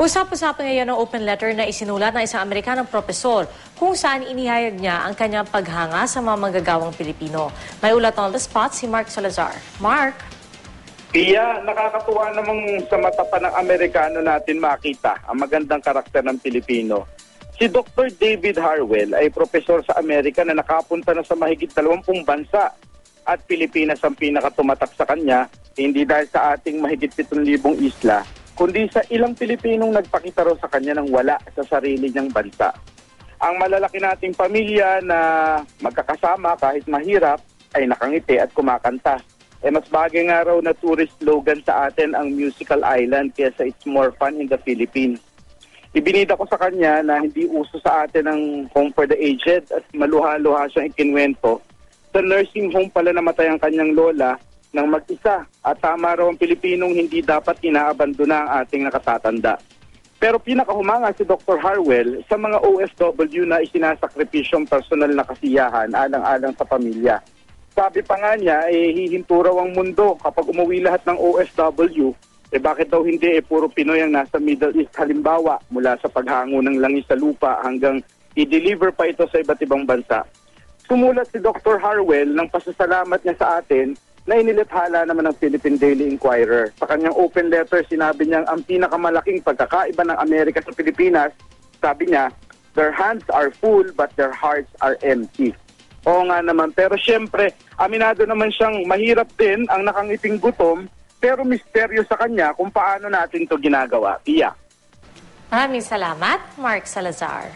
Usap-usapan ngayon ang open letter na isinulat ng isang Amerikanong propesor kung saan inihayag niya ang kanyang paghanga sa mga manggagawang Pilipino. May ulat on the spot si Mark Salazar. Mark? Iya, nakakatuwa namang sa mata pa ng Amerikano natin makita ang magandang karakter ng Pilipino. Si Dr. David Harwell ay propesor sa Amerika na nakapunta na sa mahigit 20 bansa at Pilipinas ang pinakatumatak sa kanya, hindi dahil sa ating mahigit 7,000 isla, kundi sa ilang Pilipinong nagpakita raw sa kanya ng wala sa sarili niyang bansa. Ang malalaki nating pamilya na magkakasama kahit mahirap ay nakangiti at kumakanta. Mas bagay nga raw na tourist slogan sa atin ang musical island kaysa it's more fun in the Philippines. Ibinida ko sa kanya na hindi uso sa atin ang home for the aged at maluha-luha siyang ikinwento. Sa nursing home pala namatay ang kanyang lola ng mag-isa at tama raw ang Pilipinong hindi dapat inaabandona ang ating nakatatanda. Pero pinakahumanga si Dr. Harwell sa mga OFW na isinasakripisyong personal na kasiyahan alang-alang sa pamilya. Sabi pa nga niya, hihinto raw ang mundo kapag umuwi lahat ng OFW. Bakit daw hindi? Puro Pinoy ang nasa Middle East halimbawa, mula sa paghango ng langis sa lupa hanggang i-deliver pa ito sa iba't ibang bansa. Sumulat si Dr. Harwell ng pasasalamat niya sa atin na inilathala naman ng Philippine Daily Inquirer. Sa kanyang open letter, sinabi niyang ang pinakamalaking pagkakaiba ng Amerika sa Pilipinas, sabi niya, their hands are full but their hearts are empty. Oo nga naman, pero syempre, aminado naman siyang mahirap din ang nakangiting gutom, pero misteryo sa kanya kung paano natin to ginagawa. Iya. Maraming salamat, Mark Salazar.